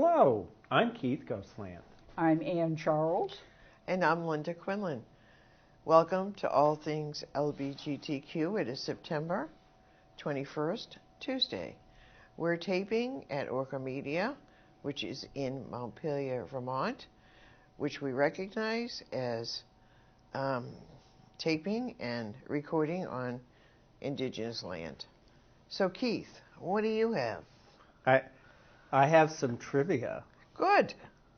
Hello, I'm Keith Ghostland. I'm Ann Charles. And I'm Linda Quinlan. Welcome to All Things Lgbtq. It is September 21st, Tuesday. We're taping at Orca Media, which is in Montpelier, Vermont, which we recognize as taping and recording on Indigenous land. So, Keith, what do you have? I have some trivia. Good.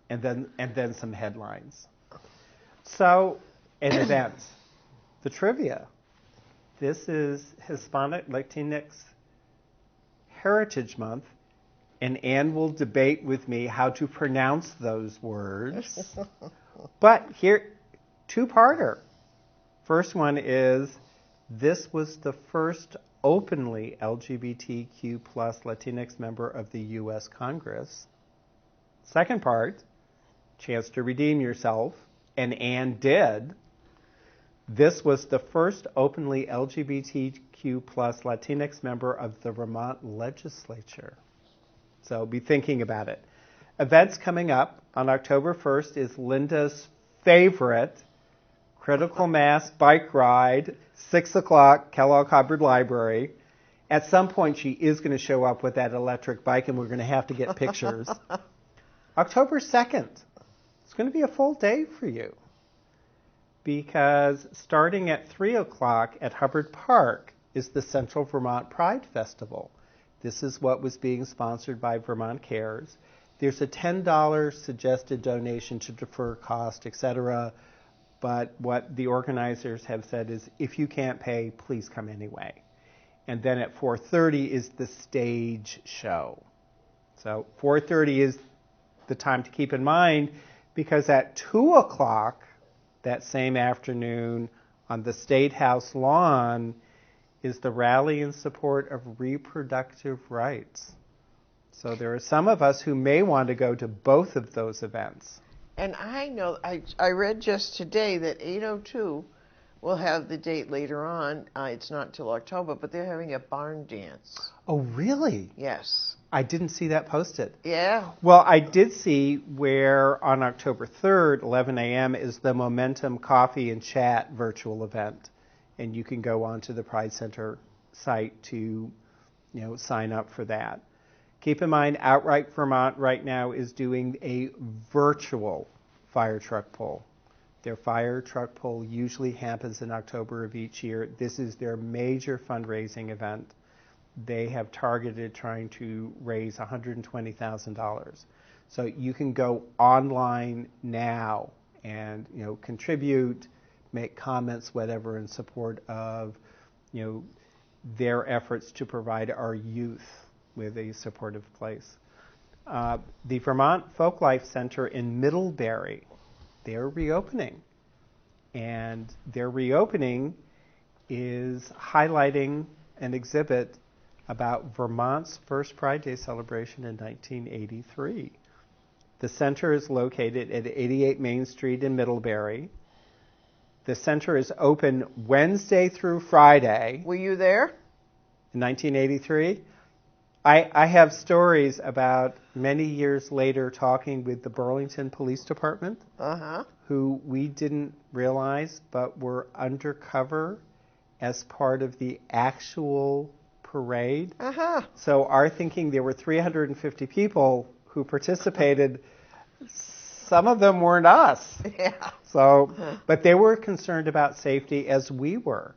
And then some headlines. So, in events, the trivia. This is Hispanic Latinx Heritage Month, and Ann will debate with me how to pronounce those words. But here, two-parter. First one is, this was the first openly LGBTQ plus Latinx member of the U.S. Congress. Second part, chance to redeem yourself, and Ann did. This was the first openly LGBTQ plus Latinx member of the Vermont legislature. So be thinking about it. Events coming up on October 1st is Linda's favorite critical mass bike ride, 6 o'clock, Kellogg Hubbard Library. At some point, she is going to show up with that electric bike, and we're going to have to get pictures. October 2nd, it's going to be a full day for you, because starting at 3 o'clock at Hubbard Park is the Central Vermont Pride Festival. This is what was being sponsored by Vermont Cares. There's a $10 suggested donation to defer cost, etc., but what the organizers have said is, if you can't pay, please come anyway. And then at 4:30 is the stage show. So 4:30 is the time to keep in mind, because at 2 o'clock that same afternoon on the State House lawn is the rally in support of reproductive rights. So there are some of us who may want to go to both of those events. And I know, I read just today that 802 will have the date later on. It's not till October, but they're having a barn dance. Oh, really? Yes. I didn't see that posted. Yeah. Well, I did see where on October 3rd, 11 a.m., is the Momentum Coffee and Chat virtual event. And you can go onto the Pride Center site to, sign up for that. Keep in mind, Outright Vermont right now is doing a virtual fire truck pull. Their fire truck pull usually happens in October of each year. This is their major fundraising event. They have targeted trying to raise $120,000. So you can go online now and contribute, make comments, whatever, in support of their efforts to provide our youth with a supportive place. The Vermont Folklife Center in Middlebury, they're reopening. And their reopening is highlighting an exhibit about Vermont's first Pride Day celebration in 1983. The center is located at 88 Main Street in Middlebury. The center is open Wednesday through Friday. Were you there? In 1983? I have stories about many years later talking with the Burlington Police Department, who we didn't realize but were undercover as part of the actual parade. So our thinking, there were 350 people who participated. Some of them weren't us. Yeah. So, but they were concerned about safety, as we were.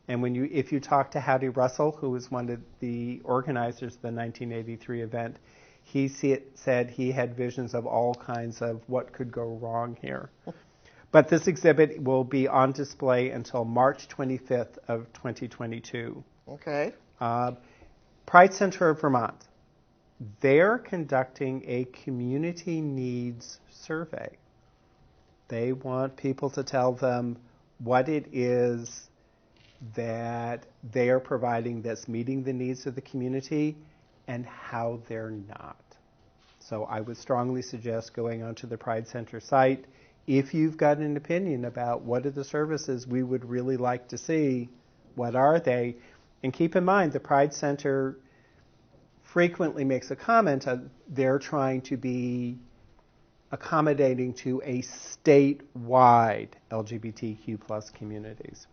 And if you talk to Howdy Russell, who was one of the organizers of the 1983 event, he said he had visions of all kinds of what could go wrong here. But this exhibit will be on display until March 25th of 2022. Okay. Pride Center of Vermont, they're conducting a community needs survey. They want people to tell them what it is that they are providing that's meeting the needs of the community and how they're not. So I would strongly suggest going onto the Pride Center site. If you've got an opinion about what are the services we would really like to see, what are they? And keep in mind, the Pride Center frequently makes a comment they're trying to be accommodating to a statewide LGBTQ plus communities.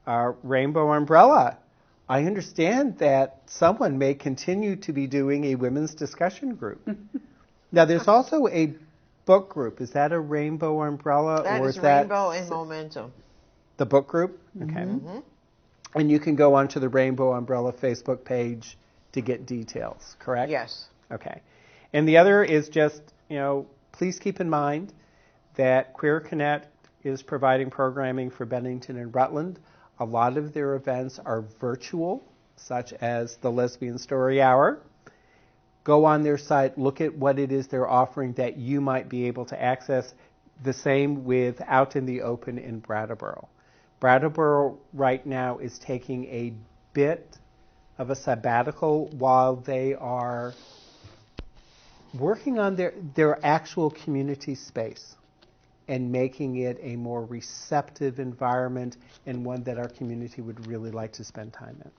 Rainbow Umbrella. I understand that someone may continue to be doing a women's discussion group. Now, there's also a book group. Is that a Rainbow Umbrella? That or is that Rainbow and Momentum. The book group? Okay. Mm-hmm. And you can go onto the Rainbow Umbrella Facebook page to get details, correct? Yes. Okay. And the other is just, please keep in mind that Queer Connect is providing programming for Bennington and Rutland. A lot of their events are virtual, such as the Lesbian Story Hour. Go on their site, look at what it is they're offering that you might be able to access. The same with Out in the Open in Brattleboro. Brattleboro right now is taking a bit of a sabbatical while they are working on their actual community space and making it a more receptive environment and one that our community would really like to spend time in.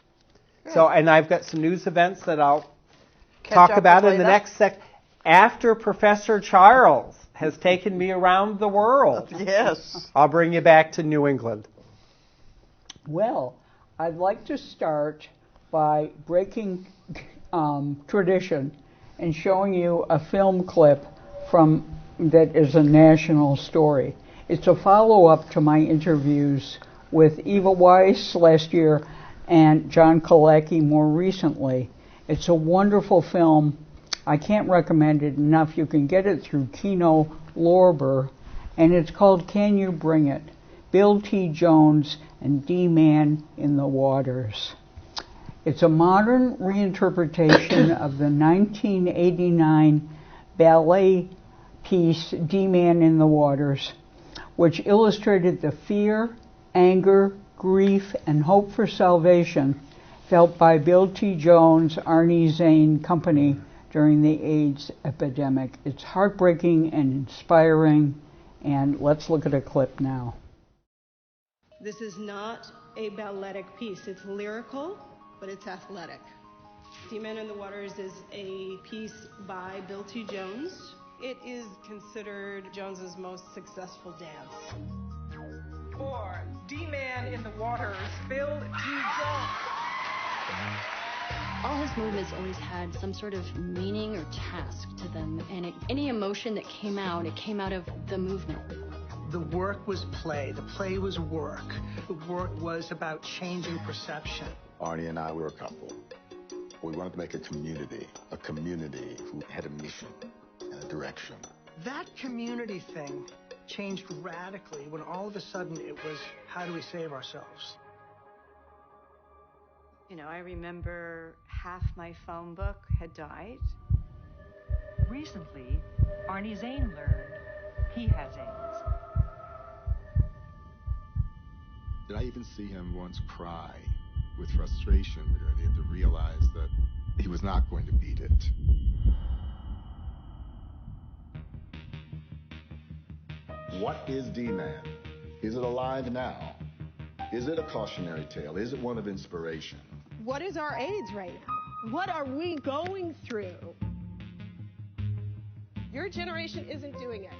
Good. So, and I've got some news events that I'll talk about in the next after Professor Charles has taken me around the world. Yes. I'll bring you back to New England. Well, I'd like to start by breaking tradition and showing you a film clip that is a national story. It's a follow-up to my interviews with Eva Weiss last year and John Kalecki more recently. It's a wonderful film. I can't recommend it enough. You can get it through Kino Lorber, and it's called Can You Bring It? Bill T. Jones and D-Man in the Waters. It's a modern reinterpretation of the 1989 ballet piece D-Man in the Waters, which illustrated the fear, anger, grief, and hope for salvation felt by Bill T. Jones' Arnie Zane Company during the AIDS epidemic. It's heartbreaking and inspiring, and let's look at a clip now. This is not a balletic piece. It's lyrical, but it's athletic. D-Man in the Waters is a piece by Bill T. Jones. It is considered Jones's most successful dance. For D-Man in the Waters, Bill T. Jones. All his movements always had some sort of meaning or task to them, and any emotion that came out, it came out of the movement. The work was play. The play was work. The work was about changing perception. Arnie and I were a couple. We wanted to make a community who had a mission and a direction. That community thing changed radically when all of a sudden it was, how do we save ourselves? I remember half my phone book had died. Recently, Arnie Zane learned he has AIDS. Did I even see him once cry with frustration because he had to realize that he was not going to beat it? What is D-Man? Is it alive now? Is it a cautionary tale? Is it one of inspiration? What is our AIDS right now? What are we going through? Your generation isn't doing it.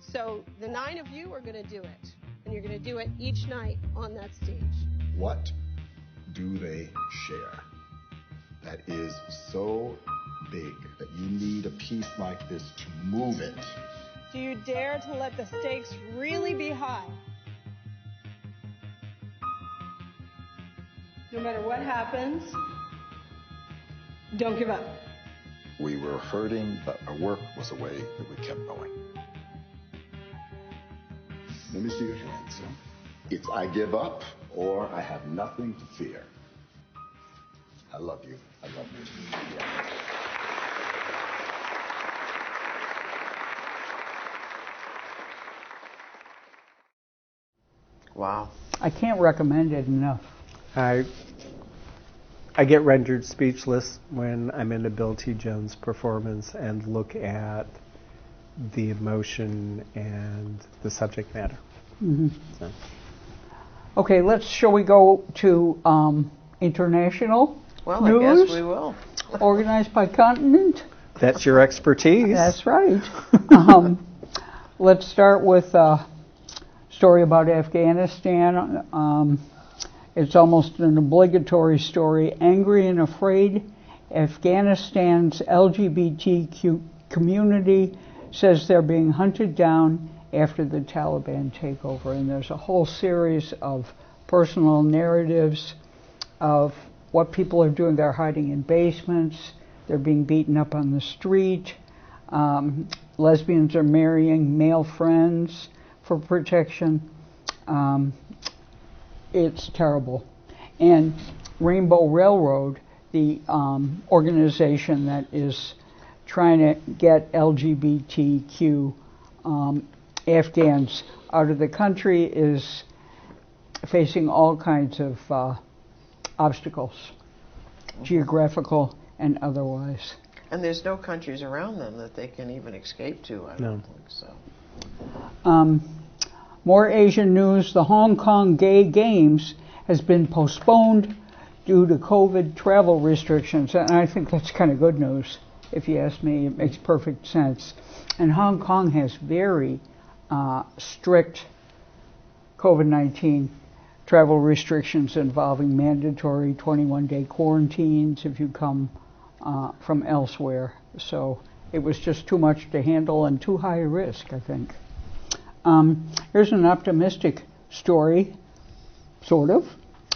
So the 9 of you are going to do it. And you're going to do it each night on that stage. What do they share that is so big that you need a piece like this to move it? Do you dare to let the stakes really be high? No matter what happens, don't give up. We were hurting, but our work was a way that we kept going. Let me see your hands. It's I give up or I have nothing to fear. I love you. I love you. Yeah. Wow. I can't recommend it enough. I get rendered speechless when I'm in a Bill T. Jones performance and look at the emotion and the subject matter. Mm-hmm. So. Okay, shall we go to international? Well, news, I guess we will. organized by continent. That's your expertise. That's right. Let's start with a story about Afghanistan. It's almost an obligatory story. Angry and afraid, Afghanistan's LGBTQ community says they're being hunted down after the Taliban takeover. And there's a whole series of personal narratives of what people are doing. They're hiding in basements. They're being beaten up on the street. Lesbians are marrying male friends for protection. It's terrible. And Rainbow Railroad, the organization that is trying to get LGBTQ Afghans out of the country, is facing all kinds of obstacles, geographical and otherwise. And there's no countries around them that they can even escape to, I don't think so. More Asian news. The Hong Kong Gay Games has been postponed due to COVID travel restrictions. And I think that's kind of good news, if you ask me. It makes perfect sense. And Hong Kong has very strict COVID-19 travel restrictions involving mandatory 21-day quarantines if you come from elsewhere. So it was just too much to handle and too high a risk, I think. Here's an optimistic story, sort of.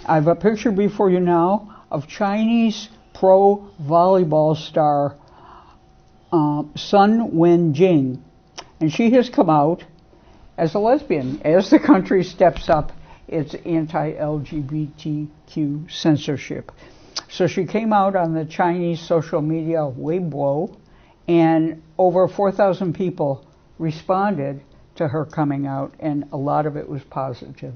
I have a picture before you now of Chinese pro volleyball star Sun Wenjing. And she has come out as a lesbian as the country steps up its anti-LGBTQ censorship. So she came out on the Chinese social media Weibo, and over 4,000 people responded to her coming out, and a lot of it was positive.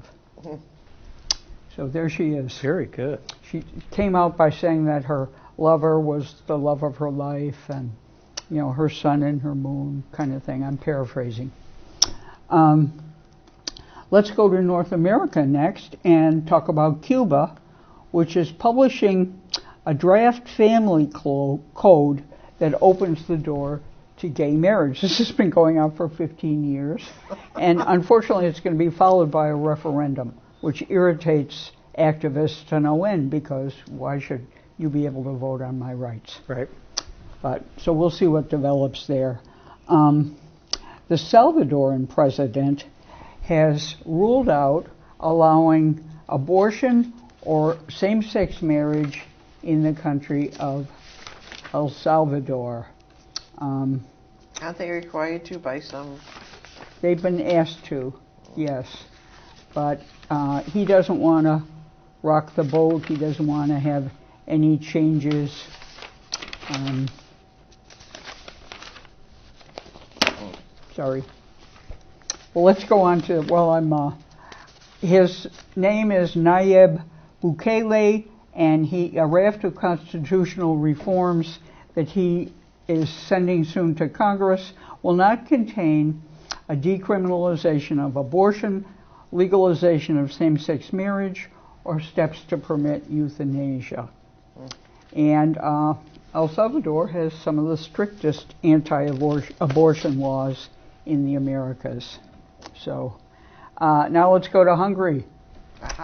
So there she is. Very good. She came out by saying that her lover was the love of her life, and her sun and her moon kind of thing. I'm paraphrasing. Let's go to North America next and talk about Cuba, which is publishing a draft family code that opens the door to gay marriage. This has been going on for 15 years, and unfortunately it's going to be followed by a referendum, which irritates activists to no end, because why should you be able to vote on my rights? Right. But so we'll see what develops there. The Salvadoran president has ruled out allowing abortion or same-sex marriage in the country of El Salvador. Aren't they required to by some? They've been asked to, yes. But he doesn't want to rock the boat. He doesn't want to have any changes. Sorry. Well, let's go on to, his name is Nayib Bukele, and a raft of constitutional reforms that he is sending soon to Congress will not contain a decriminalization of abortion, legalization of same-sex marriage, or steps to permit euthanasia. And El Salvador has some of the strictest anti-abortion laws in the Americas. So now let's go to Hungary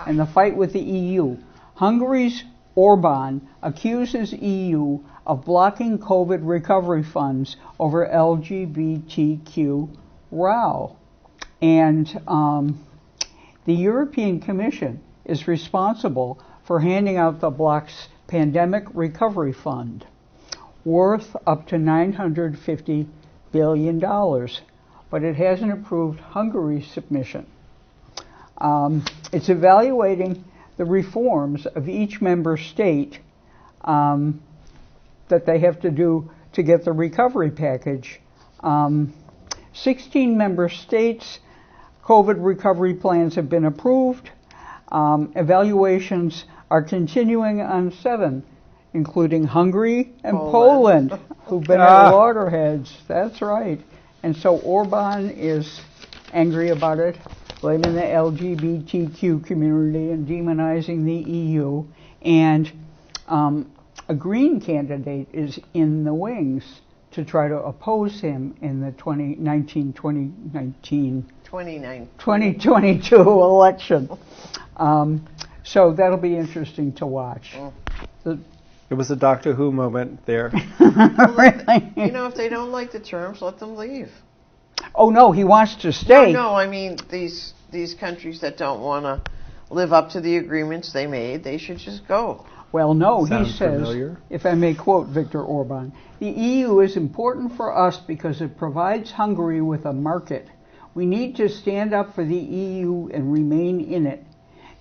and the fight with the EU. Hungary's Orban accuses EU of blocking COVID recovery funds over LGBTQ row. And the European Commission is responsible for handing out the bloc's Pandemic Recovery Fund, worth up to $950 billion, but it hasn't approved Hungary's submission. It's evaluating the reforms of each member state that they have to do to get the recovery package. 16 member states' COVID recovery plans have been approved. Evaluations are continuing on 7, including Hungary and Poland who've been at loggerheads. That's right. And so Orban is angry about it, blaming the LGBTQ community and demonizing the EU. And a Green candidate is in the wings to try to oppose him in the 2022 election. So that'll be interesting to watch. It was a Doctor Who moment there. Really? You know, if they don't like the terms, let them leave. Oh no, he wants to stay. No, I mean these countries that don't want to live up to the agreements they made, they should just go. Well, no, Sounds he says, familiar. if I may quote Viktor Orban, the EU is important for us because it provides Hungary with a market. We need to stand up for the EU and remain in it.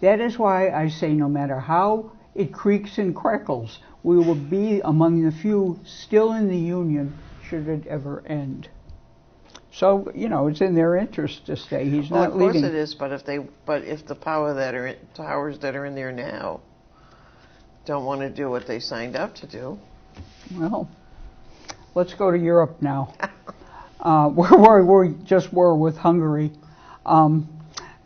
That is why I say no matter how it creaks and crackles, we will be among the few still in the Union should it ever end. So, you know, it's in their interest to stay. He's not leaving. Of course it is, but if the powers that are in there now don't want to do what they signed up to do. Well, let's go to Europe now. Where we just were with Hungary. A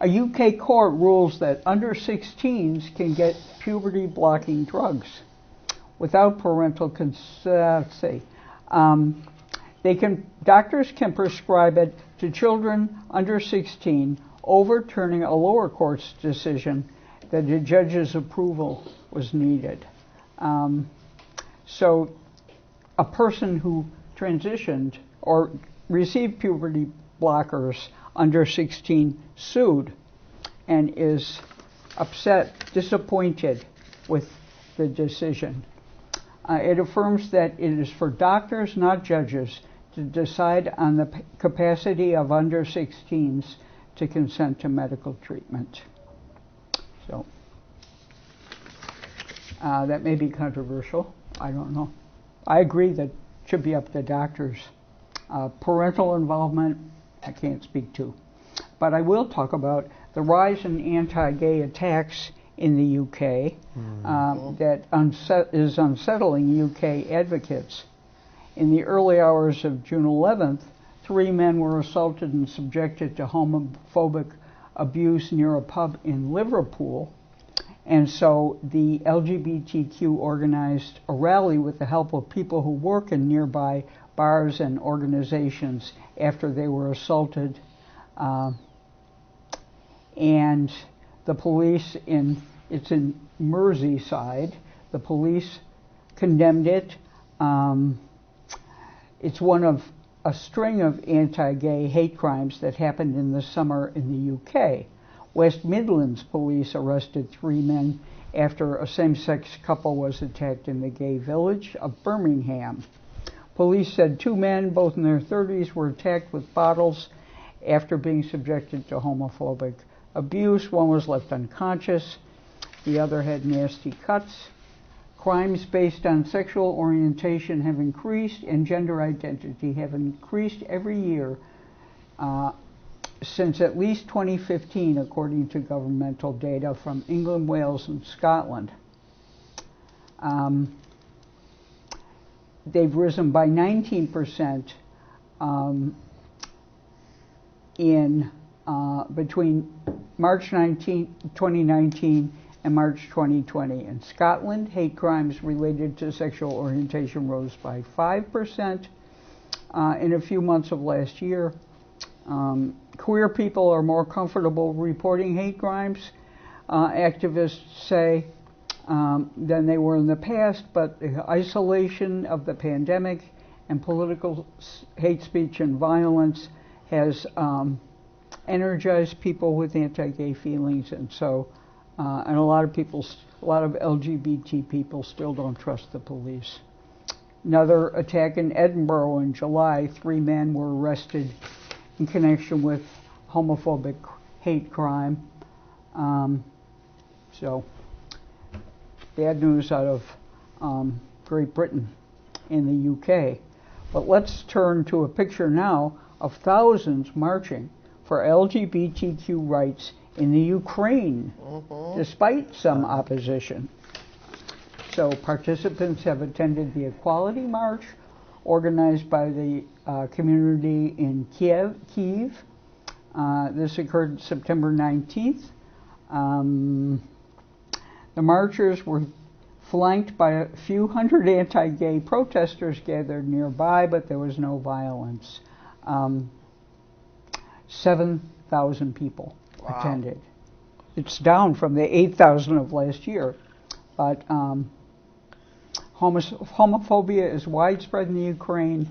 UK court rules that under 16s can get puberty-blocking drugs without parental consent. Doctors can prescribe it to children under 16, overturning a lower court's decision that the judge's approval was needed. So a person who transitioned or received puberty blockers under 16 sued and is upset, disappointed with the decision. It affirms that it is for doctors, not judges, to decide on the capacity of under 16s to consent to medical treatment. So that may be controversial. I don't know. I agree that it should be up to doctors. Parental involvement, I can't speak to. But I will talk about the rise in anti-gay attacks in the UK that is unsettling UK advocates. In the early hours of June 11th, 3 men were assaulted and subjected to homophobic abuse near a pub in Liverpool. And so the LGBTQ organized a rally with the help of people who work in nearby bars and organizations after they were assaulted. And the police it's in Merseyside, the police condemned it. It's one of a string of anti-gay hate crimes that happened in the summer in the UK. West Midlands police arrested 3 men after a same-sex couple was attacked in the gay village of Birmingham. Police said 2 men, both in their 30s, were attacked with bottles after being subjected to homophobic abuse. One was left unconscious. The other had nasty cuts. Crimes based on sexual orientation have increased, and gender identity have increased every year since at least 2015, according to governmental data from England, Wales, and Scotland. They've risen by 19% between March 2019 and March 2020. In Scotland, hate crimes related to sexual orientation rose by 5% in a few months of last year. Queer people are more comfortable reporting hate crimes, activists say, than they were in the past, but the isolation of the pandemic and political hate speech and violence has energized people with anti-gay feelings, and so and a lot of LGBT people still don't trust the police. Another attack in Edinburgh in July, 3 men were arrested in connection with homophobic hate crime. So bad news out of Great Britain and the UK. But let's turn to a picture now of thousands marching for LGBTQ rights in the Ukraine, despite some opposition. So participants have attended the Equality March, organized by the community in Kiev. This occurred September 19th. The marchers were flanked by a few hundred anti-gay protesters gathered nearby, but there was no violence. 7,000 people attended. It's down from the 8,000 of last year. But homophobia is widespread in the Ukraine,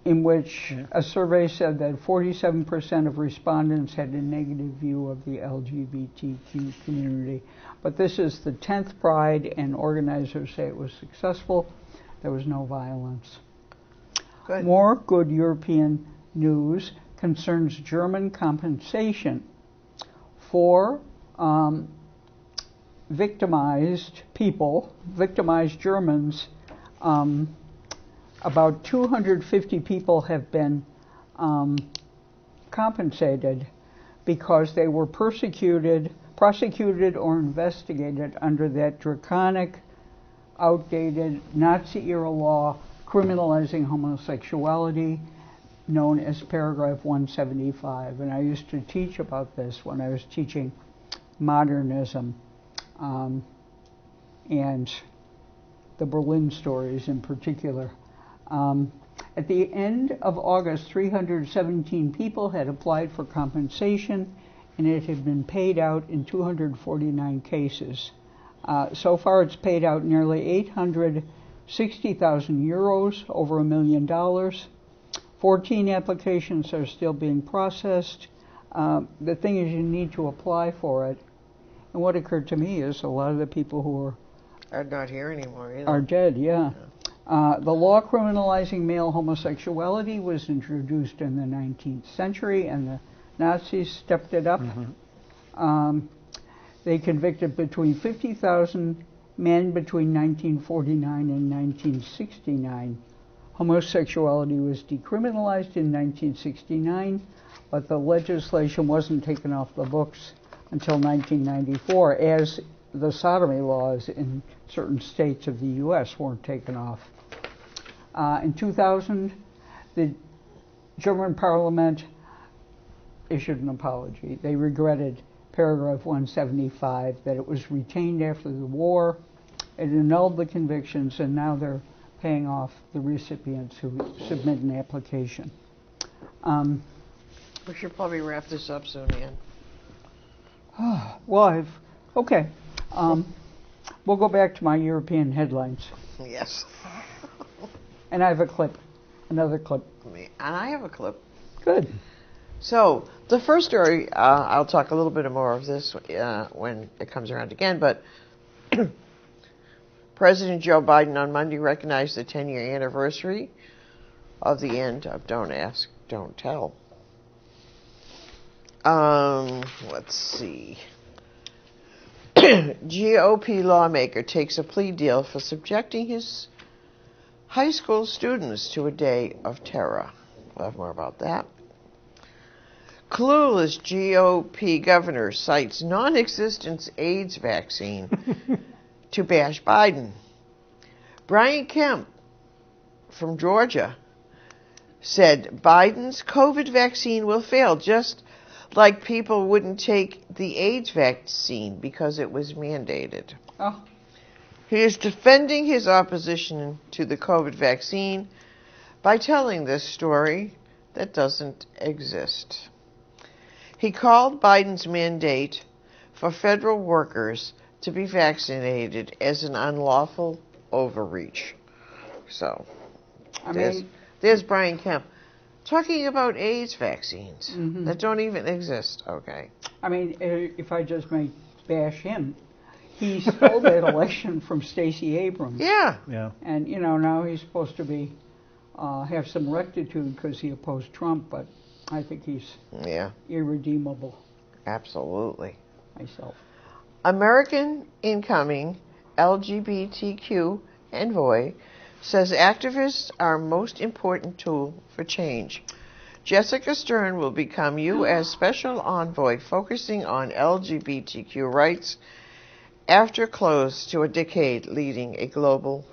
in which a survey said that 47% of respondents had a negative view of the LGBTQ community. But this is the 10th Pride, and organizers say it was successful. There was no violence. Good. More good European news concerns German compensation for victimized people, victimized Germans. About 250 people have been compensated because they were prosecuted or investigated under that draconic, outdated Nazi-era law criminalizing homosexuality, known as paragraph 175. And I used to teach about this when I was teaching modernism and the Berlin stories in particular. At the end of August, 317 people had applied for compensation, and it had been paid out in 249 cases. So far, it's paid out nearly 860,000 euros, over $1 million. 14 applications are still being processed. The thing is, you need to apply for it. And what occurred to me is a lot of the people who are not here anymore either. Are dead, yeah. The law criminalizing male homosexuality was introduced in the 19th century, and the Nazis stepped it up. They convicted between 50,000 men between 1949 and 1969. Homosexuality was decriminalized in 1969, but the legislation wasn't taken off the books until 1994, as the sodomy laws in certain states of the U.S. weren't taken off. In 2000, the German parliament issued an apology. They regretted paragraph 175, that it was retained after the war. It annulled the convictions, and now they're paying off the recipients who submit an application. We should probably wrap this up soon, Ann. Well, okay. We'll go back to my European headlines. Yes. And I have a clip, another clip. And I have a clip. Good. So, the first story, I'll talk a little bit more of this when it comes around again, but President Joe Biden on Monday recognized the 10-year anniversary of the end of Don't Ask, Don't Tell. Let's see. GOP lawmaker takes a plea deal for subjecting his high school students to a day of terror. We'll have more about that. Clueless GOP governor cites non-existent AIDS vaccine to bash Biden. Brian Kemp from Georgia said Biden's COVID vaccine will fail, just like people wouldn't take the AIDS vaccine because it was mandated. Oh. He is defending his opposition to the COVID vaccine by telling this story that doesn't exist. He called Biden's mandate for federal workers to be vaccinated as an unlawful overreach. So, there's Brian Kemp talking about AIDS vaccines that don't even exist. Okay. I mean, if I just may bash him, he stole that election from Stacey Abrams. Yeah. Yeah. And, you know, now he's supposed to be have some rectitude because he opposed Trump, but I think he's irredeemable. Absolutely. Myself. American incoming LGBTQ envoy says activists are most important tool for change. Jessica Stern will become U.S. Special Envoy focusing on LGBTQ rights after close to a decade leading a global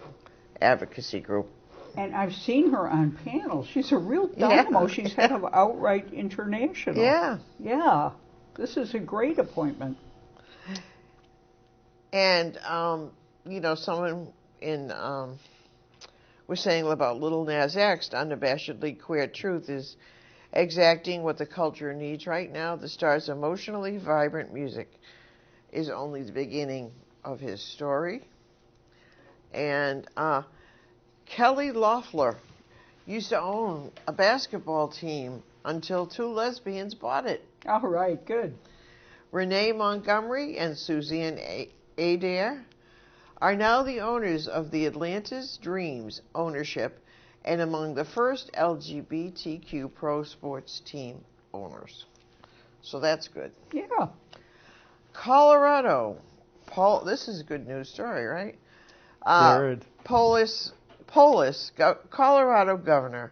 advocacy group. And I've seen her on panels. She's a real dynamo. Yeah. She's head of Outright International. Yeah. Yeah. This is a great appointment. And, someone was saying about Little Nas X, unabashedly queer truth, is exacting what the culture needs right now. The star's emotionally vibrant music is only the beginning of his story. And Kelly Loeffler used to own a basketball team until two lesbians bought it. All right, good. Renee Montgomery and Suzanne Adair are now the owners of the Atlanta's Dreams ownership and among the first LGBTQ pro sports team owners. So that's good. Yeah. Colorado. This is a good news story, right? Jared. Colorado governor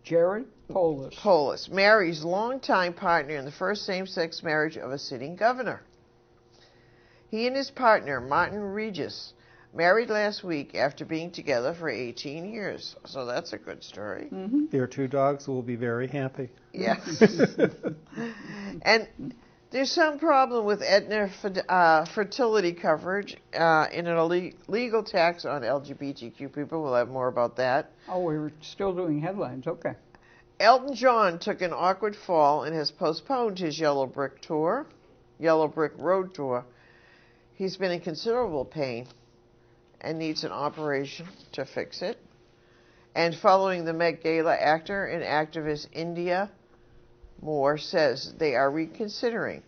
Jared Polis marries longtime partner in the first same-sex marriage of a sitting governor. He and his partner, Martin Regis, married last week after being together for 18 years. So that's a good story. Mm-hmm. Their two dogs will be very happy. Yes. And there's some problem with Aetna fertility coverage in an illegal tax on LGBTQ people. We'll have more about that. Oh, we're still doing headlines. Okay. Elton John took an awkward fall and has postponed his Yellow Brick Road tour. He's been in considerable pain and needs an operation to fix it. And following the Met Gala, actor and activist India Moore says they are reconsidering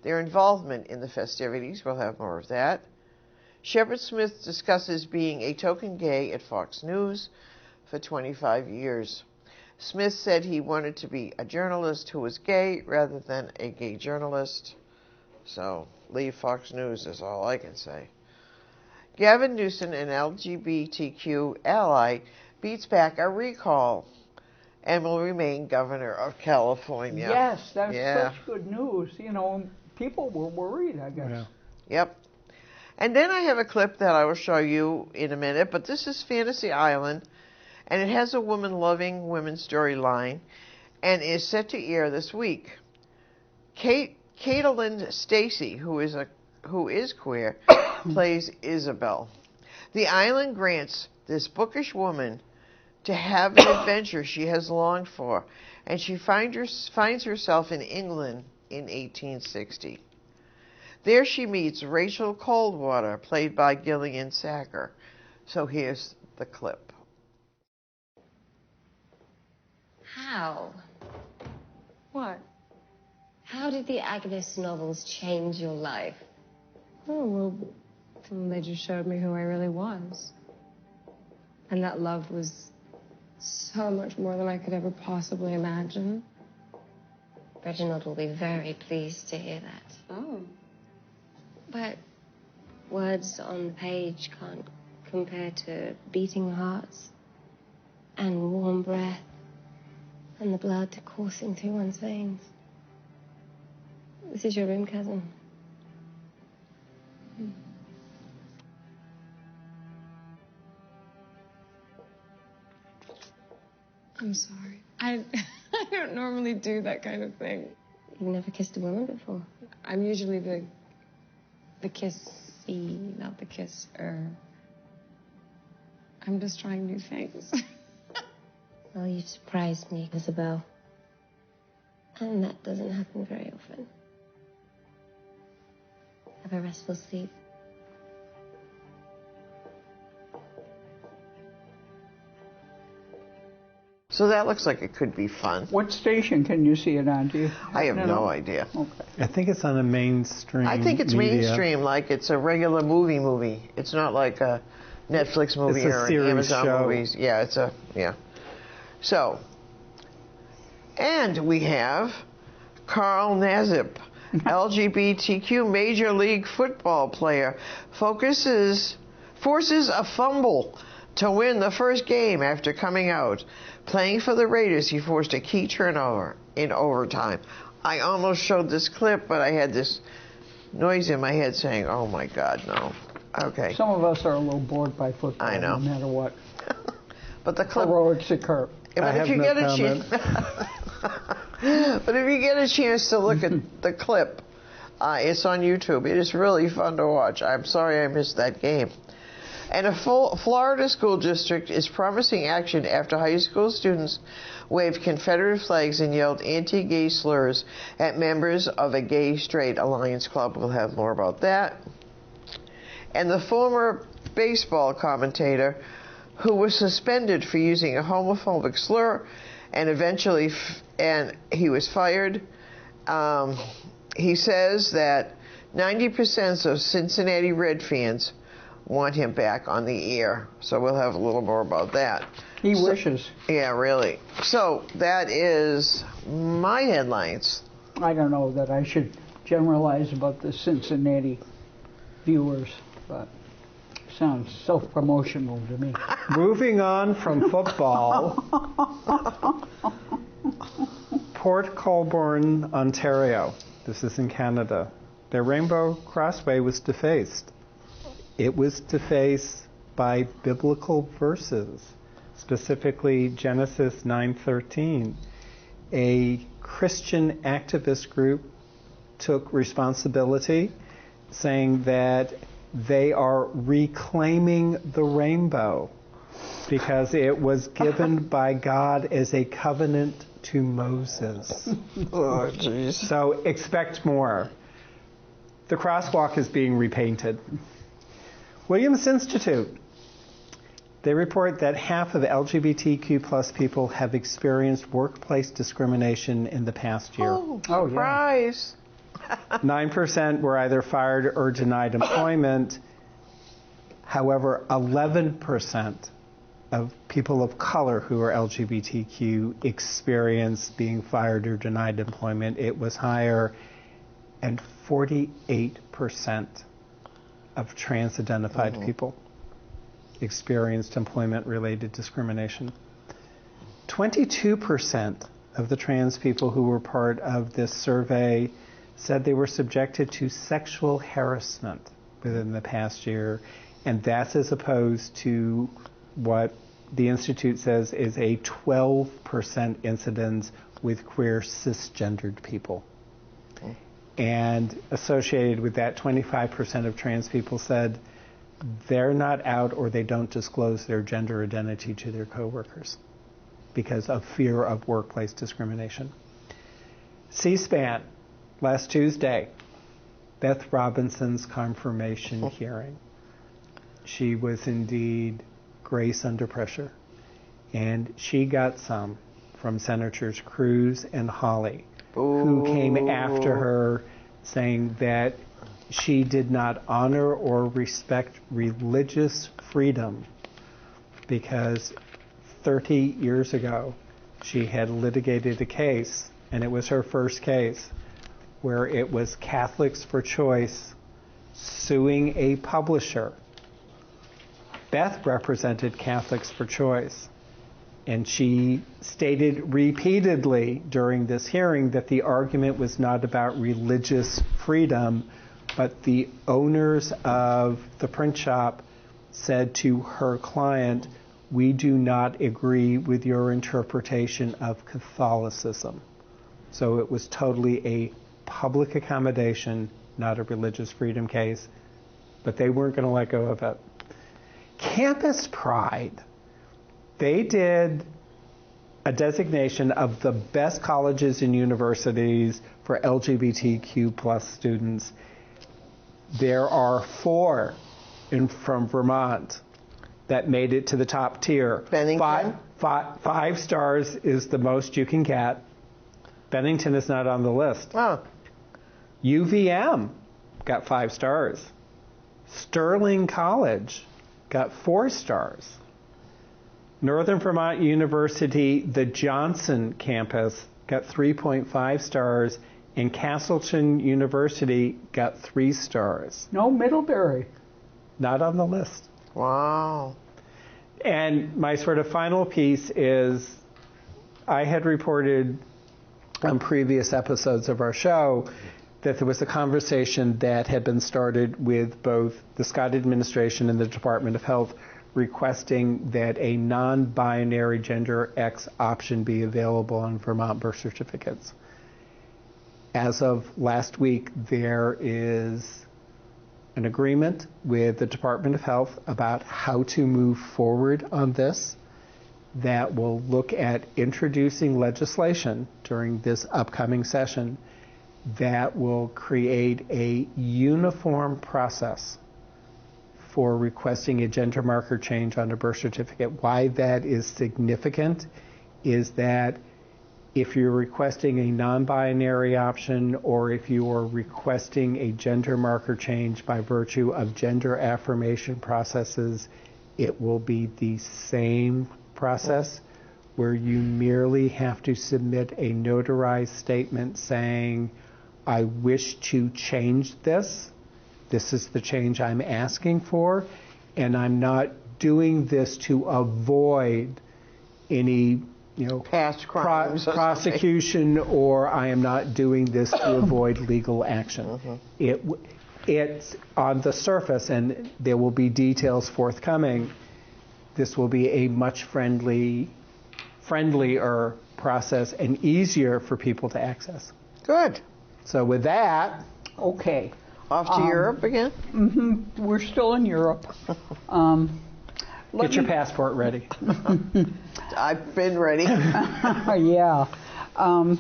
their involvement in the festivities. We'll have more of that. Shepard Smith discusses being a token gay at Fox News for 25 years. Smith said he wanted to be a journalist who was gay rather than a gay journalist. So leave Fox News is all I can say. Gavin Newsom, an LGBTQ ally, beats back a recall and will remain governor of California. Yes, that's such good news. People were worried, I guess. Yeah. Yep. And then I have a clip that I will show you in a minute, but this is Fantasy Island, and it has a woman-loving women storyline, and is set to air this week. Caitlin Stacy, who is queer, plays Isabel. The island grants this bookish woman to have an adventure she has longed for, and she finds herself in England in 1860. There she meets Rachel Coldwater, played by Gillian Sacker. So here's the clip. How? What? How did the Agnes novels change your life? Oh, well, they just showed me who I really was. And that love was so much more than I could ever possibly imagine. Reginald will be very pleased to hear that. Oh. But words on the page can't compare to beating hearts and warm breath and the blood coursing through one's veins. This is your room, cousin. I'm sorry. I don't normally do that kind of thing. You've never kissed a woman before? I'm usually the kissee, not the kisser. I'm just trying new things. Well, you've surprised me, Isabel. And that doesn't happen very often. Have a restful sleep. So that looks like it could be fun. What station can you see it on? Do you? I have no idea. Okay. I think it's on a mainstream. I think it's media. mainstream, like it's a regular movie. It's not like a Netflix movie It's a or an series Amazon show. movies. Yeah. So, and we have Carl Nazip, LGBTQ Major League Football player, forces a fumble to win the first game after coming out. Playing for the Raiders, he forced a key turnover in overtime. I almost showed this clip, but I had this noise in my head saying, oh my God, no. Okay. Some of us are a little bored by football, I know. no matter what. But the clip... Heroics occur. But if you get a chance... But if you get a chance to look at the clip, It's on YouTube. It is really fun to watch. I'm sorry I missed that game. And a Florida school district is promising action after high school students waved Confederate flags and yelled anti-gay slurs at members of a gay-straight alliance club. We'll have more about that. And the former baseball commentator who was suspended for using a homophobic slur and eventually he was fired. He says that 90% of Cincinnati Red fans want him back on the air. So we'll have a little more about that. He wishes. Yeah, really. So that is my headlines. I don't know that I should generalize about the Cincinnati viewers, but sounds self-promotional to me. Moving on from football, Port Colborne, Ontario. This is in Canada. Their Rainbow Crossway was defaced. It was defaced by biblical verses, specifically Genesis 9:13. A Christian activist group took responsibility, saying that they are reclaiming the rainbow because it was given by God as a covenant to Moses. Oh, jeez. So expect more. The crosswalk is being repainted. Williams Institute. They report that half of LGBTQ plus people have experienced workplace discrimination in the past year. Oh, surprise. 9% were either fired or denied employment. However, 11% of people of color who are LGBTQ experienced being fired or denied employment. It was higher. And 48% of trans-identified people experienced employment-related discrimination. 22% of the trans people who were part of this survey said they were subjected to sexual harassment within the past year, and that's as opposed to what the Institute says is a 12% incidence with queer cisgendered people. And associated with that, 25% of trans people said they're not out or they don't disclose their gender identity to their coworkers because of fear of workplace discrimination. C-SPAN, last Tuesday, Beth Robinson's confirmation hearing. She was indeed grace under pressure, and she got some from Senators Cruz and Hawley, who came after her saying that she did not honor or respect religious freedom because 30 years ago she had litigated a case, and it was her first case, where it was Catholics for Choice suing a publisher. Beth represented Catholics for Choice, and she stated repeatedly during this hearing that the argument was not about religious freedom, but the owners of the print shop said to her client, "We do not agree with your interpretation of Catholicism." So it was totally a public accommodation, not a religious freedom case, but they weren't going to let go of it. Campus Pride. They did a designation of the best colleges and universities for LGBTQ plus students. There are 4 from Vermont that made it to the top tier. Bennington? Five stars is the most you can get. Bennington is not on the list. Oh. UVM got 5 stars. Sterling College got 4 stars. Northern Vermont University, the Johnson campus, got 3.5 stars, and Castleton University got 3 stars. No Middlebury. Not on the list. Wow. And my sort of final piece is, I had reported on previous episodes of our show that there was a conversation that had been started with both the Scott administration and the Department of Health requesting that a non-binary gender X option be available on Vermont birth certificates. as of last week, there is an agreement with the Department of Health about how to move forward on this that will look at introducing legislation during this upcoming session that will create a uniform process for requesting a gender marker change on a birth certificate. Why that is significant is that if you're requesting a non-binary option or if you are requesting a gender marker change by virtue of gender affirmation processes, it will be the same process where you merely have to submit a notarized statement saying, I wish to change this. This is the change I'm asking for, and I'm not doing this to avoid any past crimes prosecution, or I am not doing this to avoid legal action. It's on the surface, and there will be details forthcoming. This will be a much friendlier process and easier for people to access. Good. So with that, okay. Off to Europe again? Mm-hmm. We're still in Europe. Get your passport ready. I've been ready. Yeah. I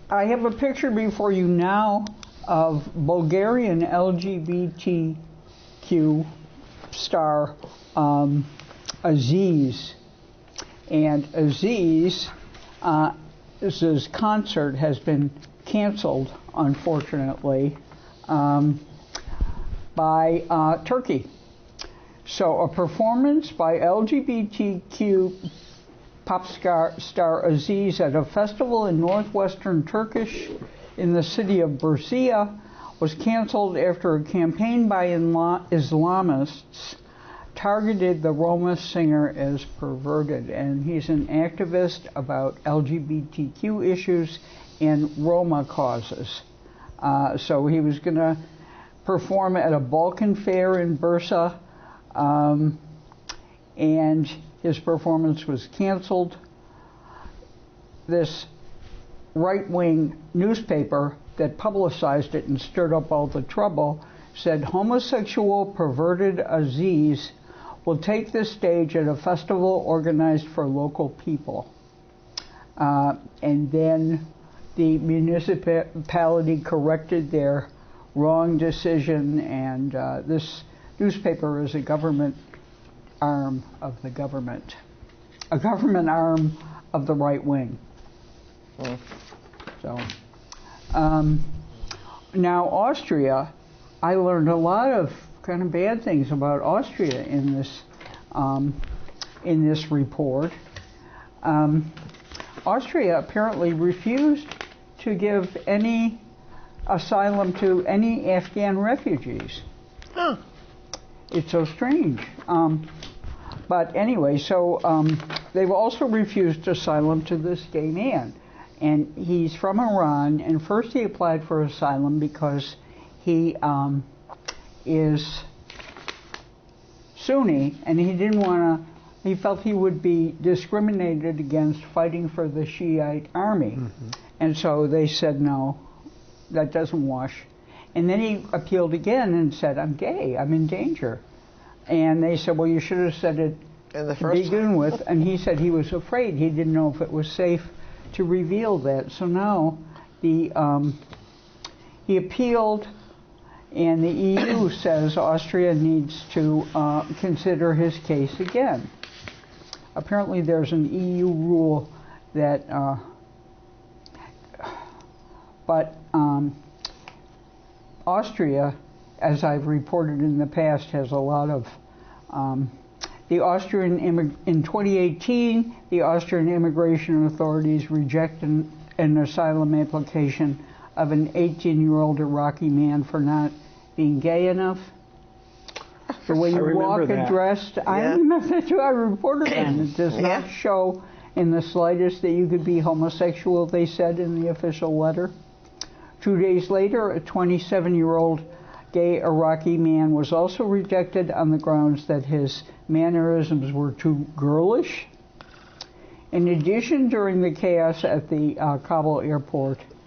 have a picture before you now of Bulgarian LGBTQ star Aziz. And Aziz's concert has been canceled, unfortunately, by Turkey. So a performance by LGBTQ pop star Aziz at a festival in northwestern Turkish in the city of Bursa was canceled after a campaign by Islamists targeted the Roma singer as perverted. And he's an activist about LGBTQ issues and Roma causes. So he was going to perform at a Balkan fair in Bursa, and his performance was canceled. This right-wing newspaper that publicized it and stirred up all the trouble said homosexual perverted Aziz will take the stage at a festival organized for local people. And then the municipality corrected their wrong decision, and this newspaper is a government arm of the government, a government arm of the right wing. So, now Austria, I learned a lot of kind of bad things about Austria in this report. Austria apparently refused to give any asylum to any Afghan refugees. Huh. It's so strange. But anyway, so they've also refused asylum to this gay man. And he's from Iran, and first he applied for asylum because he is Sunni, and he didn't want to, he felt he would be discriminated against fighting for the Shiite army. And so they said, no, that doesn't wash. And then he appealed again and said, I'm gay, I'm in danger. And they said, well, you should have said it to begin with. And he said he was afraid. He didn't know if it was safe to reveal that. So now he appealed, and the EU says Austria needs to consider his case again. Apparently there's an EU rule that, but Austria, as I've reported in the past, has a lot of, in 2018, the Austrian immigration authorities rejected an asylum application of an 18-year-old Iraqi man for not being gay enough. The way you walk and dressed, I remember that too. I reported on it. It does not show in the slightest that you could be homosexual, they said in the official letter. 2 days later, a 27-year-old gay Iraqi man was also rejected on the grounds that his mannerisms were too girlish. In addition, during the chaos at the Kabul airport,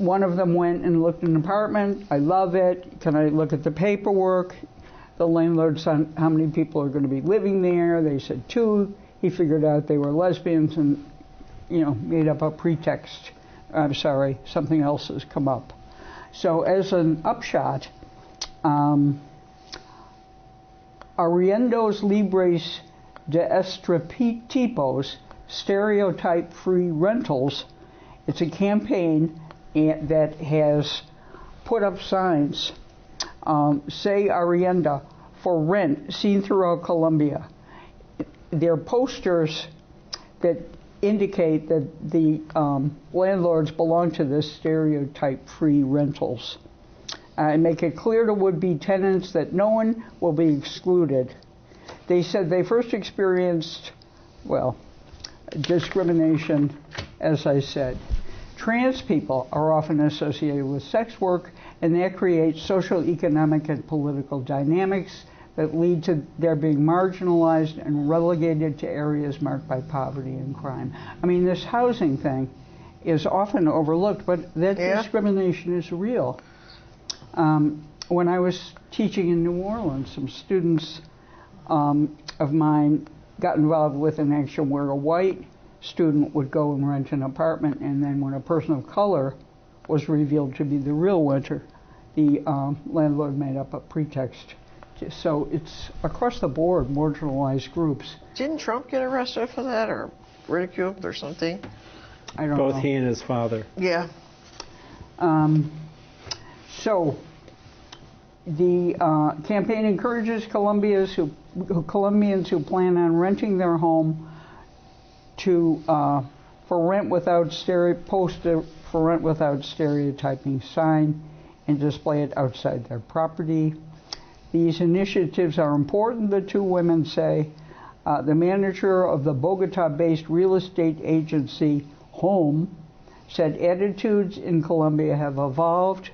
one of them went and looked at an apartment. I love it. Can I look at the paperwork? The landlord said, how many people are going to be living there? They said 2. He figured out they were lesbians and, made up a pretext. I'm sorry, something else has come up. So as an upshot, Arriendos Libres de Estereotipos, stereotype-free rentals. It's a campaign that has put up signs, say Arrienda, for rent, seen throughout Colombia. They're posters that indicate that the landlords belong to this stereotype-free rentals. And make it clear to would-be tenants that no one will be excluded. They said they first experienced, discrimination, as I said. Trans people are often associated with sex work, and that creates social, economic, and political dynamics that lead to their being marginalized and relegated to areas marked by poverty and crime. I mean, this housing thing is often overlooked, but that discrimination is real. When I was teaching in New Orleans, some students of mine got involved with an action where a white student would go and rent an apartment, and then when a person of color was revealed to be the real renter, the landlord made up a pretext. So it's across the board, marginalized groups. Didn't Trump get arrested for that or ridiculed or something? I don't know. Both he and his father. Yeah. So the campaign encourages Colombians who plan on renting their home to for rent without post a for rent without stereotyping sign and display it outside their property. These initiatives are important, the 2 women say. The manager of the Bogota-based real estate agency Home said attitudes in Colombia have evolved.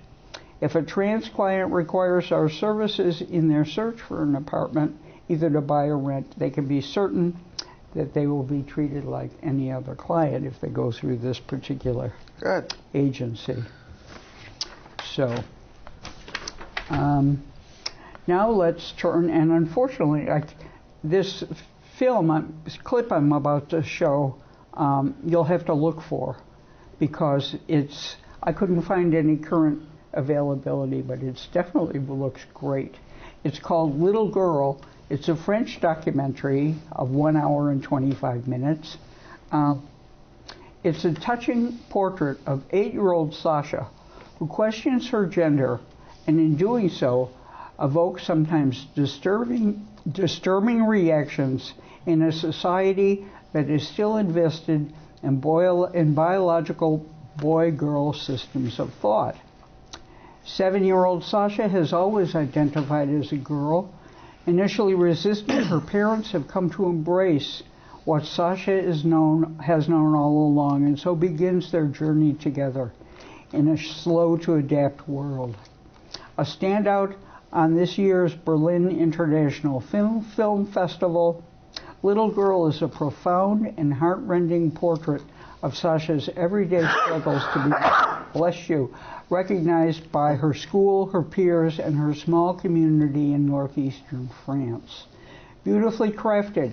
If a trans client requires our services in their search for an apartment, either to buy or rent, they can be certain that they will be treated like any other client if they go through this particular agency. So, now let's turn, and unfortunately, this clip I'm about to show, you'll have to look for, because I couldn't find any current availability, but it definitely looks great. It's called Little Girl. It's a French documentary of 1 hour and 25 minutes. It's a touching portrait of 8-year-old Sasha, who questions her gender, and in doing so, evokes sometimes disturbing reactions in a society that is still invested in biological boy-girl systems of thought. 7-year-old Sasha has always identified as a girl. Initially resistant, her parents have come to embrace what Sasha has known all along, and so begins their journey together in a slow-to-adapt world. A standout on this year's Berlin International Film Festival, Little Girl is a profound and heart-rending portrait of Sasha's everyday struggles to be, recognized by her school, her peers, and her small community in northeastern France. Beautifully crafted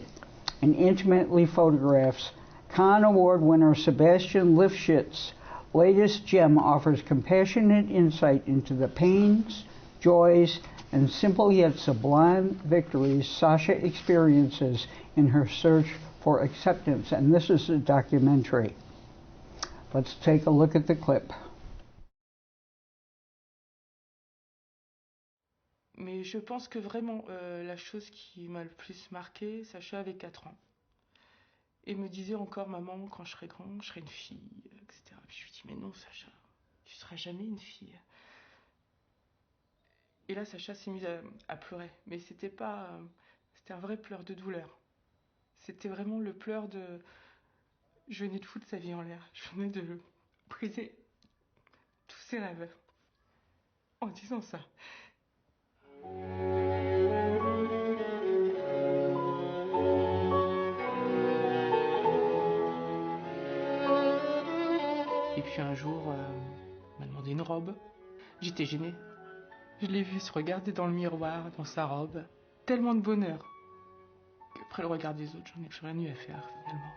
and intimately photographed, Cannes Award winner Sebastian Lifshitz' latest gem offers compassionate insight into the pains, joys, and simple yet sublime victories Sasha experiences in her search for acceptance. And this is a documentary. Let's take a look at the clip. Mais je pense que vraiment, la chose qui m'a le plus marqué, Sacha avait 4 ans. Et me disait encore, maman, quand je serai grande, je serai une fille, etc. Puis je lui dis, mais non, Sacha, tu seras jamais une fille. Et là, Sacha s'est mise à pleurer. Mais c'était un vrai pleur de douleur. C'était vraiment le pleur de... Je venais de foutre sa vie en l'air. Je venais de briser tous ses rêves. En disant ça. Et puis un jour, ma portait une robe. J'étais gênée. Je l'ai vu se regarder dans le miroir, dans sa robe. Tellement de bonheur qu'après le regard des autres, j'en ai plus rien eu à faire, finalement.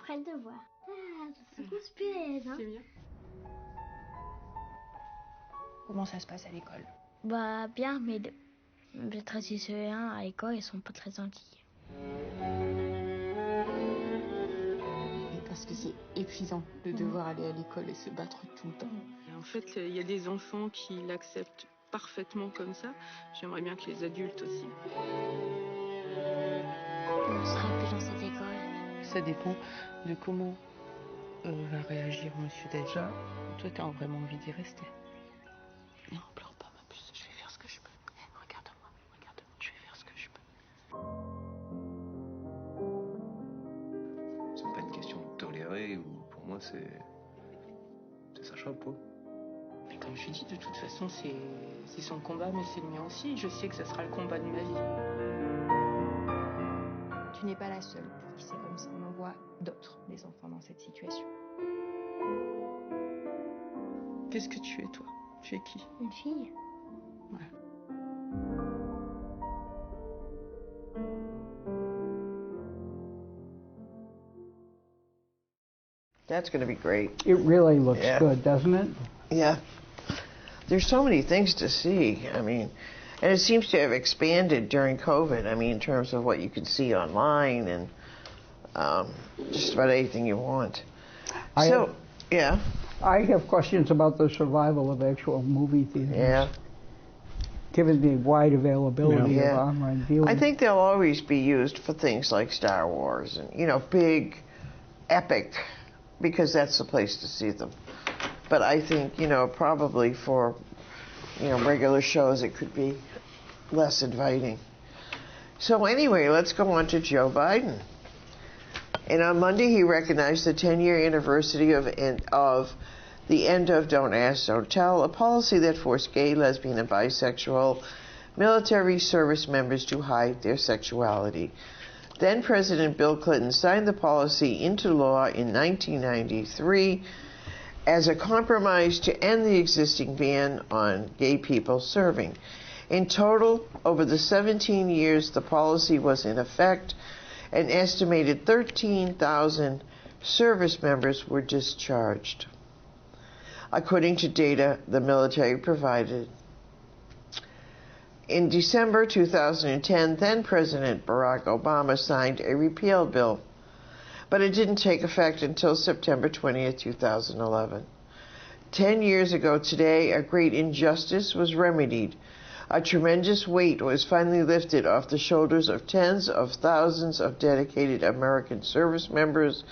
Après le devoir. Ah, ça se conspire, hein. C'est bien. Comment ça se passe à l'école? Bah, bien, mais les traditionnels à l'école, ils sont pas très gentils. Parce que c'est épuisant de devoir aller à l'école et se battre tout le temps. Et en fait, il y a des enfants qui l'acceptent parfaitement comme ça. J'aimerais bien que les adultes aussi. On sera plus dans cette école. Ça dépend de comment va réagir Monsieur Daja. Toi, t'as vraiment envie d'y rester. Non, pleure pas, ma puce. Je vais faire ce que je peux. Regarde-moi, regarde-moi. Je vais faire ce que je peux. C'est pas une question de tolérer ou pour moi c'est sa chapeau. Mais comme je dis, de toute façon c'est son combat, mais c'est le mien aussi. Je sais que ça sera le combat de ma vie. Tu n'es pas la seule pour qui c'est comme ça. On en voit d'autres, des enfants dans cette situation. Qu'est-ce que tu es, toi? Tu es qui? Une fille. Ouais. That's going to be great. It really looks Yeah. good, doesn't it? Yeah. There's so many things to see. I mean, and it seems to have expanded during COVID. I mean, in terms of what you can see online and just about anything you want. Yeah. I have questions about the survival of actual movie theaters. Yeah. Given the wide availability of online viewing. I think they'll always be used for things like Star Wars and, you know, big, epic, because that's the place to see them. But I think, you know, probably for, you know, regular shows it could be less inviting. So anyway, let's go on to Joe Biden. And on Monday he recognized the 10-year anniversary of the end of Don't Ask, Don't Tell, a policy that forced gay, lesbian, and bisexual military service members to hide their sexuality. Then President Bill Clinton signed the policy into law in 1993 as a compromise to end the existing ban on gay people serving. In total, over the 17 years the policy was in effect, an estimated 13,000 service members were discharged, according to data the military provided. In December 2010, then President Barack Obama signed a repeal bill, but it didn't take effect until September 20th, 2011. 10 years ago today, a great injustice was remedied. A tremendous weight was finally lifted off the shoulders of tens of thousands of dedicated American service members,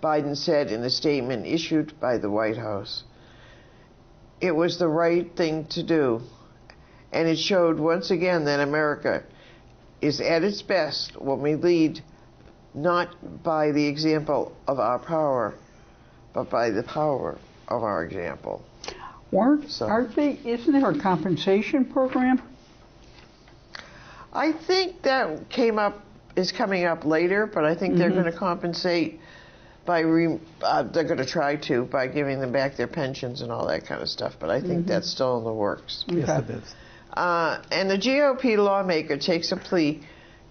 Biden said in a statement issued by the White House. It was the right thing to do, and it showed once again that America is at its best when we lead not by the example of our power, but by the power of our example. Isn't there a compensation program? I think that is coming up later, but I think they're going to compensate by they're going to try to by giving them back their pensions and all that kind of stuff. But I think that's still in the works. Yes, it is. And the GOP lawmaker takes a plea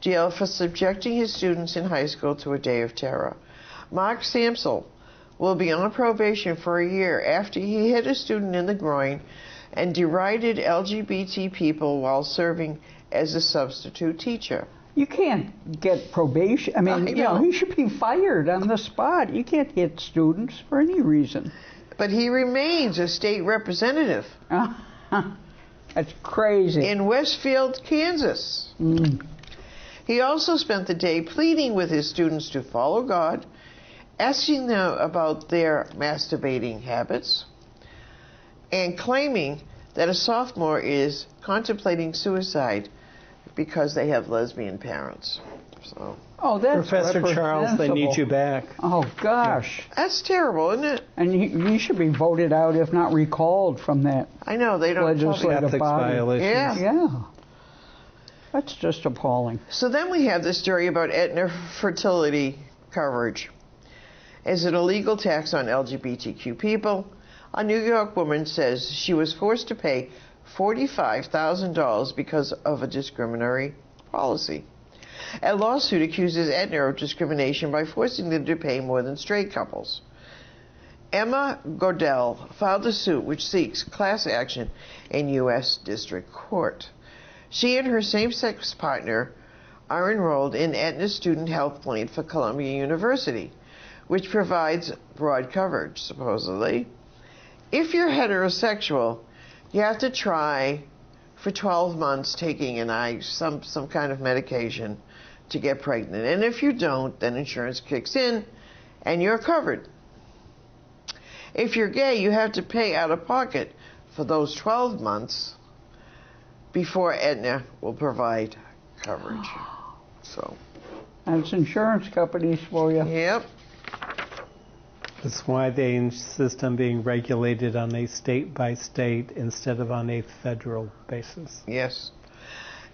deal for subjecting his students in high school to a day of terror. Mark Samsel will be on probation for a year after he hit a student in the groin and derided LGBT people while serving as a substitute teacher. You can't get probation. I mean, you know, he should be fired on the spot. You can't hit students for any reason. But he remains a state representative. That's crazy. In Westfield, Kansas. He also spent the day pleading with his students to follow God, asking them about their masturbating habits, and claiming that a sophomore is contemplating suicide because they have lesbian parents. So. Oh, that's Professor Charles, they need you back. Oh, gosh. That's terrible, isn't it? And he should be voted out, if not recalled, from that. I know, they don't legislative ethics body. violations. Yeah. That's just appalling. So then we have the story about Aetna fertility coverage. As an illegal tax on LGBTQ people, A New York woman says she was forced to pay $45,000 because of a discriminatory policy. A lawsuit accuses Aetna of discrimination by forcing them to pay more than straight couples. Emma Gordell filed a suit which seeks class action in U.S. District Court. She and her same-sex partner are enrolled in Aetna's student health plan for Columbia University, which provides broad coverage, supposedly. If you're heterosexual, you have to try for 12 months taking some kind of medication to get pregnant. And if you don't, then insurance kicks in and you're covered. If you're gay, you have to pay out of pocket for those 12 months before Aetna will provide coverage. So that's insurance companies for you. Yep. That's why they insist on being regulated on a state-by-state instead of on a federal basis. Yes.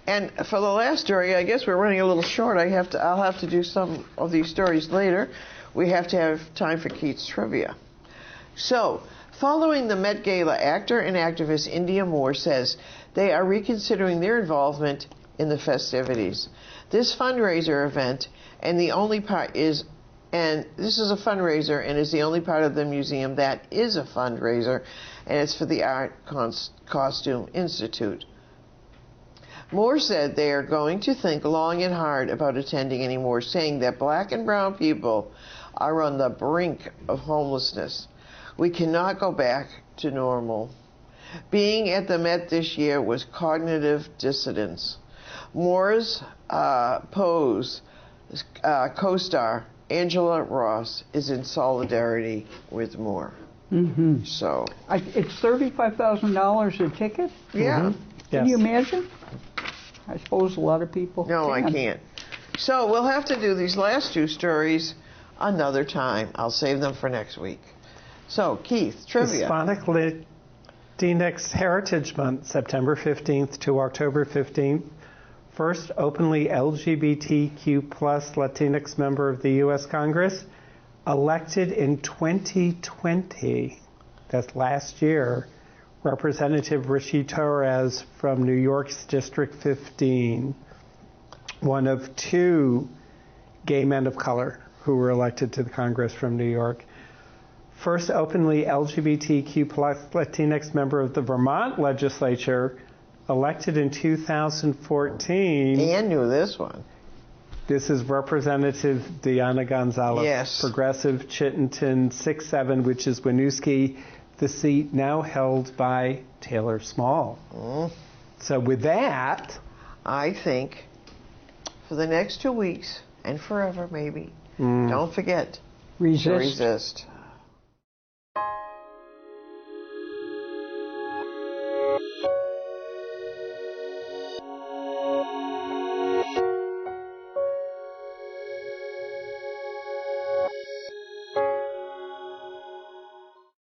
And for the last story, I guess we're running a little short. I'll have to do some of these stories later. We have to have time for Keith's trivia. So, following the Met Gala, actor and activist India Moore says they are reconsidering their involvement in the festivities. This fundraiser event this is a fundraiser and is the only part of the museum that is a fundraiser, and it's for the Art Costume Institute. Moore said they are going to think long and hard about attending anymore, saying that black and brown people are on the brink of homelessness. We cannot go back to normal. Being at the Met this year was cognitive dissonance. Moore's Pose co-star Angela Ross is in solidarity with Moore. Mm-hmm. So it's $35,000 a ticket? Yeah. Mm-hmm. Can you imagine? I suppose a lot of people No, can. I can't. So we'll have to do these last two stories another time. I'll save them for next week. So, Keith, trivia. Hispanic Latinx Heritage Month, September 15th to October 15th. First openly LGBTQ plus Latinx member of the U.S. Congress, elected in 2020, that's last year, Representative Rishi Torres from New York's District 15, one of two gay men of color who were elected to the Congress from New York. First openly LGBTQ plus Latinx member of the Vermont legislature, elected in 2014. Ann knew this one. This is Representative Diana Gonzalez. Yes. Progressive Chittenden 6-7, which is Winooski, the seat now held by Taylor Small. So with that, I think for the next 2 weeks, and forever maybe, don't forget to resist.